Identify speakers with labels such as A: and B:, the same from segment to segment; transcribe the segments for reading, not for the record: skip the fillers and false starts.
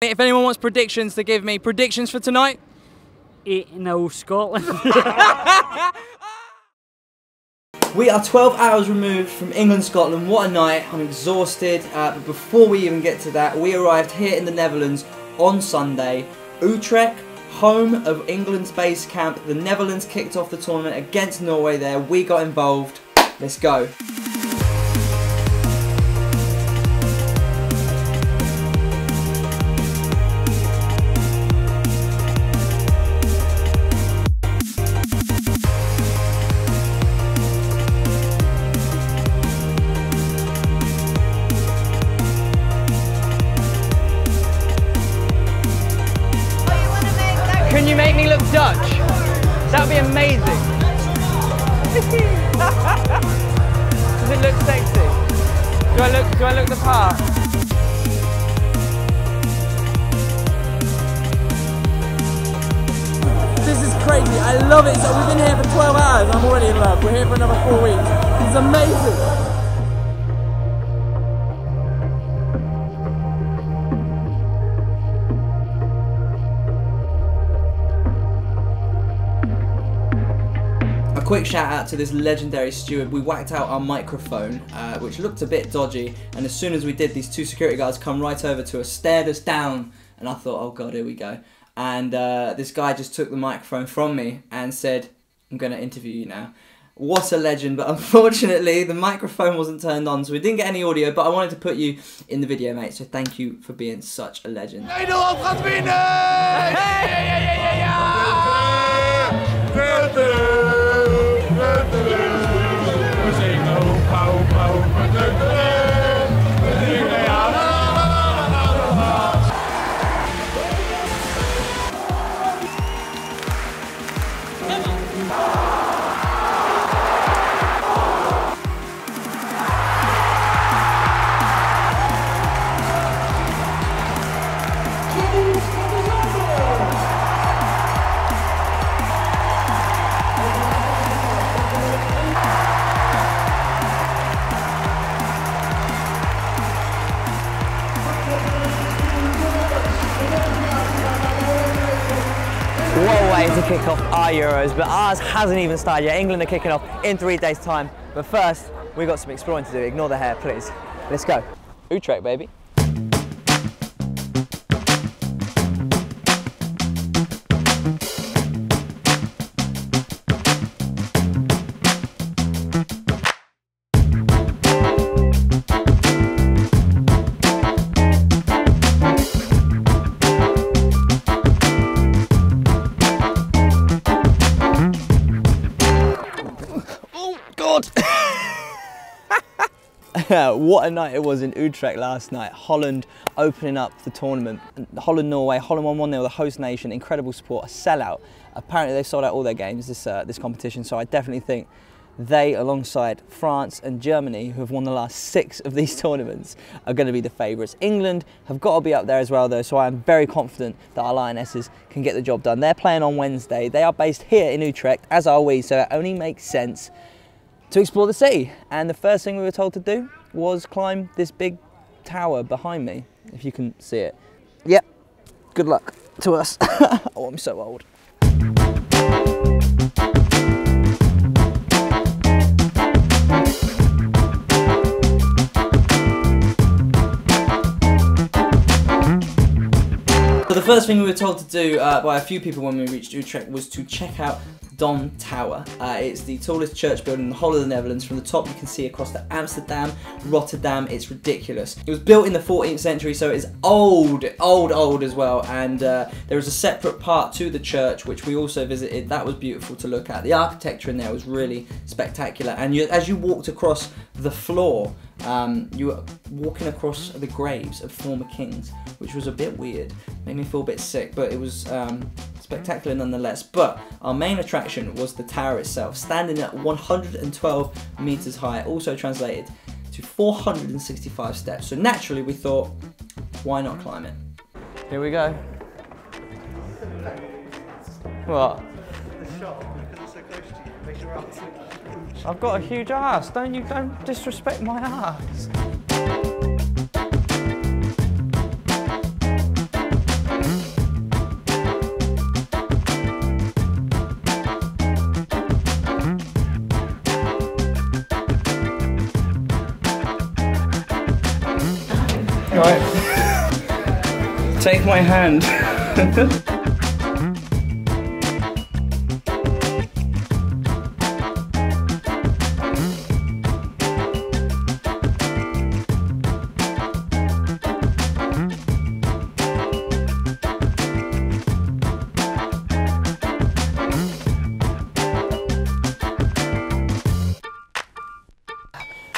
A: If anyone wants predictions to give me, predictions for tonight?
B: 8-0 Scotland.
C: We are 12 hours removed from England-Scotland. What a night. I'm exhausted. But before we even get to that, we arrived here in the Netherlands on Sunday. Utrecht, home of England's base camp. The Netherlands kicked off the tournament against Norway there. We got involved. Let's go.
A: Can you make me look Dutch? That would be amazing. Does it look sexy? Do I look the part?
D: This is crazy. I love it. So we've been here for 12 hours. I'm already in love. We're here for another 4 weeks. It's amazing.
C: Quick shout out to this legendary steward. We whacked out our microphone, which looked a bit dodgy, and as soon as we did, these 2 security guards come right over to us, stared us down, and I thought, oh god, here we go. And this guy just took the microphone from me and said, I'm going to interview you now. What a legend, but unfortunately the microphone wasn't turned on, so we didn't get any audio, but I wanted to put you in the video, mate, so thank you for being such a legend.
E: Nederland gaat winnen!
F: What a way to kick off our Euros, but ours hasn't even started yet. England are kicking off in 3 days' time. But first, we've got some exploring to do. Ignore the hair, please. Let's go. Utrecht, baby. What a night it was in Utrecht last night. Holland opening up the tournament. Holland and Norway. Holland won 1-0, the host nation. Incredible support, a sellout. Apparently they've sold out all their games this competition, so I definitely think they, alongside France and Germany, who have won the last 6 of these tournaments, are going to be the favourites. England have got to be up there as well though, so I am very confident that our Lionesses can get the job done. They're playing on Wednesday. They are based here in Utrecht, as are we, so it only makes sense to explore the city. And the first thing we were told to do was climb this big tower behind me, if you can see it. Yep, good luck to us. Oh, I'm so old.
C: So the first thing we were told to do by a few people when we reached Utrecht was to check out Dom Tower. It's the tallest church building in the whole of the Netherlands. From the top you can see across to Amsterdam, Rotterdam. It's ridiculous. It was built in the 14th century, so it is old as well, and there is a separate part to the church which we also visited. That was beautiful to look at. The architecture in there was really spectacular, and as you walked across the floor, you were walking across the graves of former kings, which was a bit weird. Made me feel a bit sick, but it was spectacular nonetheless. But our main attraction was the tower itself, standing at 112 meters high, also translated to 465 steps. So naturally we thought, why not climb it?
F: Here we go. What?
G: The shot, because it's so close to you, makes your ass look huge.
F: I've got a huge ass. Don't disrespect my ass.
C: Take my hand.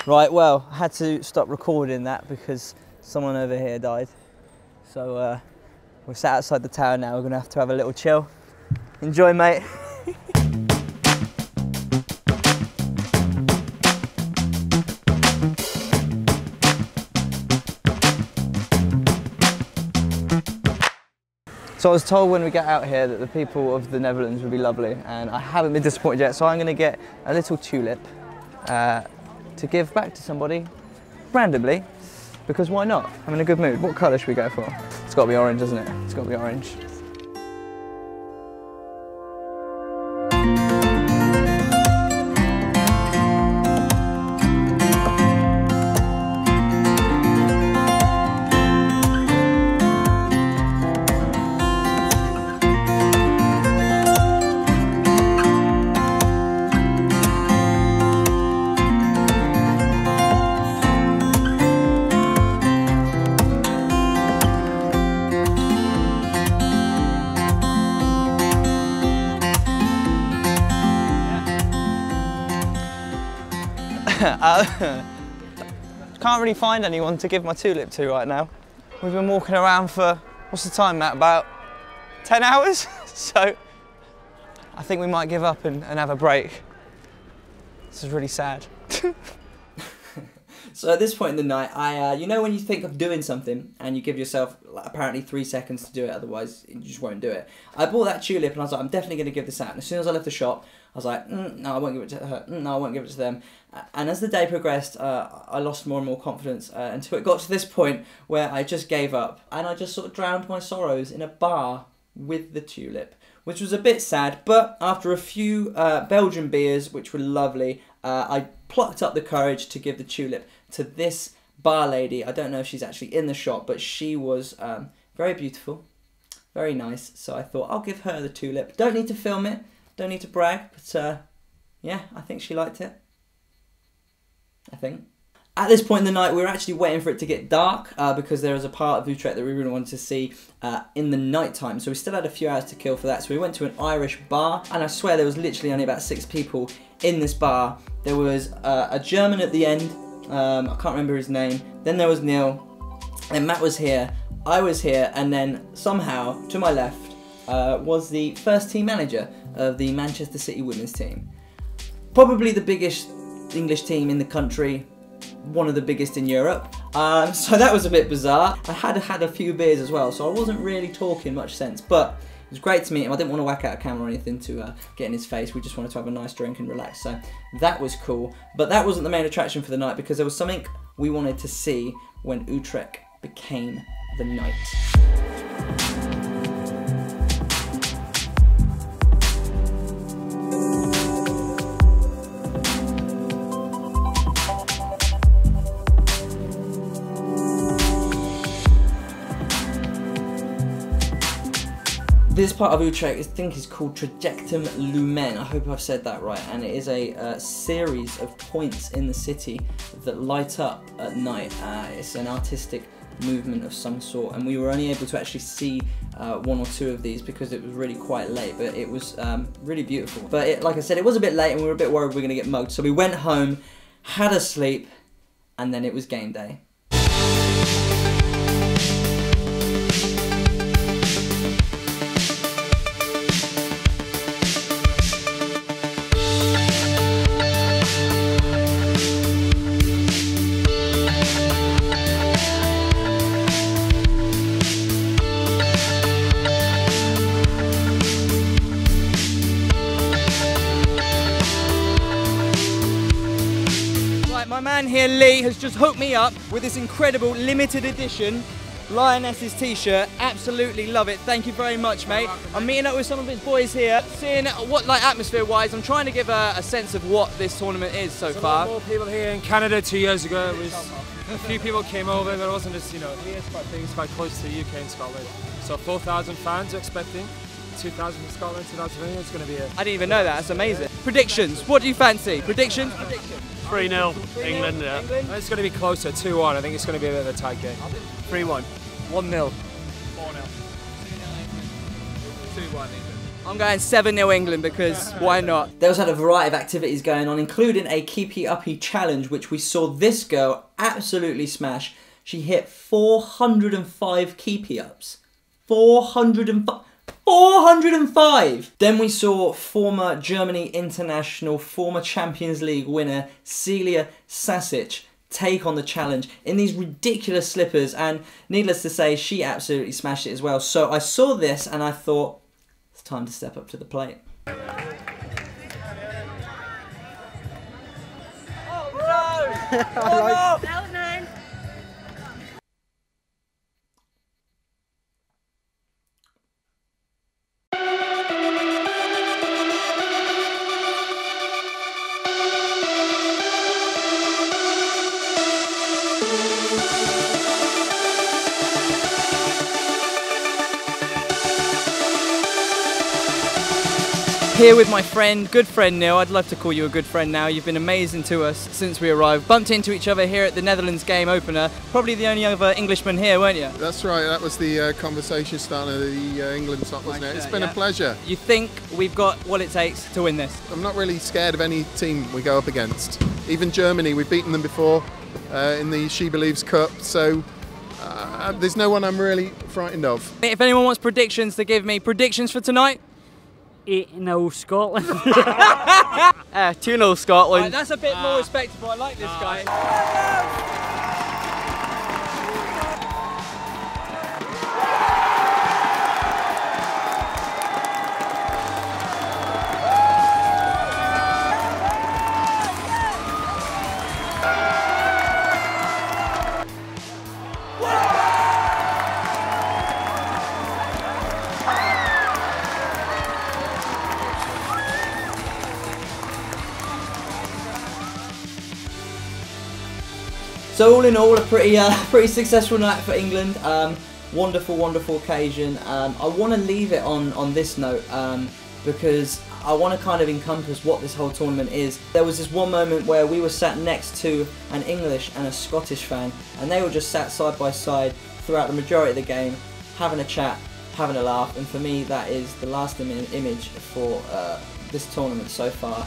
F: Right, well, I had to stop recording that because someone over here died. So we're sat outside the tower now. We're gonna have to have a little chill. Enjoy, mate. So I was told when we get out here that the people of the Netherlands would be lovely, and I haven't been disappointed yet. So I'm gonna get a little tulip to give back to somebody randomly, because why not? I'm in a good mood. What colour should we go for? It's got to be orange, doesn't it? It's got to be orange. Can't really find anyone to give my tulip to right now. We've been walking around for, what's the time, Matt? About 10 hours? So I think we might give up and have a break. This is really sad.
C: So at this point in the night, you know when you think of doing something and you give yourself apparently 3 seconds to do it, otherwise you just won't do it. I bought that tulip and I was like, I'm definitely going to give this out. And as soon as I left the shop, I was like, no, I won't give it to her. No, I won't give it to them. And as the day progressed, I lost more and more confidence until it got to this point where I just gave up. And I just sort of drowned my sorrows in a bar with the tulip, which was a bit sad. But after a few Belgian beers, which were lovely, I plucked up the courage to give the tulip to this bar lady. I don't know if she's actually in the shop, but she was very beautiful, very nice. So I thought I'll give her the tulip. Don't need to film it, don't need to brag, but yeah, I think she liked it. I think. At this point in the night, we were actually waiting for it to get dark because there was a part of Utrecht that we really wanted to see in the night time. So we still had a few hours to kill for that. So we went to an Irish bar, and I swear there was literally only about 6 people in this bar. There was a German at the end. I can't remember his name. Then there was Neil, and Matt was here, I was here, and then somehow, to my left, was the first team manager of the Manchester City women's team. Probably the biggest English team in the country, one of the biggest in Europe. So that was a bit bizarre. I had a few beers as well, so I wasn't really talking much sense, but it was great to meet him. I didn't want to whack out a camera or anything to get in his face. We just wanted to have a nice drink and relax. So that was cool. But that wasn't the main attraction for the night because there was something we wanted to see when Utrecht became the night. This part of Utrecht, I think, is called Trajectum Lumen. I hope I've said that right. And it is a series of points in the city that light up at night. It's an artistic movement of some sort, and we were only able to actually see 1 or 2 of these because it was really quite late, but it was really beautiful. But like I said, it was a bit late and we were a bit worried we were going to get mugged. So we went home, had a sleep, and then it was game day.
F: My man here, Lee, has just hooked me up with this incredible limited edition Lionesses t-shirt. Absolutely love it. Thank you very much, mate. I'm meeting up with some of his boys here, seeing what, like, atmosphere-wise, I'm trying to give a sense of what this tournament is so far.
E: A lot more people here in Canada 2 years ago. It was A few people came over, but it wasn't just, you know, here it's quite big, it's quite close to the UK and Scotland. So 4,000 fans are expecting. 2,000 in Scotland, 2,000 in England. It's going to be
D: I didn't even know that. That's amazing. Predictions. What do you fancy? Predictions?
H: 3-0 England, yeah.
E: It's going to be closer, 2-1. I think it's going to be a bit of a tight game.
D: 3-1. 1-0.
H: 4-0. 2-1 England.
D: I'm going 7-0 England because why not?
C: They also had a variety of activities going on, including a keepy uppy challenge, which we saw this girl absolutely smash. She hit 405 keepy ups. 405! Then we saw former Germany international, former Champions League winner Celia Sasic take on the challenge in these ridiculous slippers, and needless to say, she absolutely smashed it as well. So I saw this and I thought, it's time to step up to the plate.
D: Oh no! Oh no! Here with my friend, good friend Neil. I'd love to call you a good friend now. You've been amazing to us since we arrived. Bumped into each other here at the Netherlands game opener. Probably the only other Englishman here, weren't you?
I: That's right, that was the conversation starting of the England top, wasn't it? It's been a pleasure.
D: You think we've got what it takes to win this?
I: I'm not really scared of any team we go up against. Even Germany, we've beaten them before in the She Believes Cup, so there's no one I'm really frightened of.
D: If anyone wants predictions to give me, predictions for tonight?
B: 8-0 Scotland.
D: 2-0 Scotland.
B: Right,
D: that's a bit more respectable. I like this guy.
C: So all in all, a pretty successful night for England. Wonderful occasion. I want to leave it on this note because I want to kind of encompass what this whole tournament is. There was this one moment where we were sat next to an English and a Scottish fan, and they were just sat side by side throughout the majority of the game, having a chat, having a laugh, and for me that is the lasting image for this tournament so far.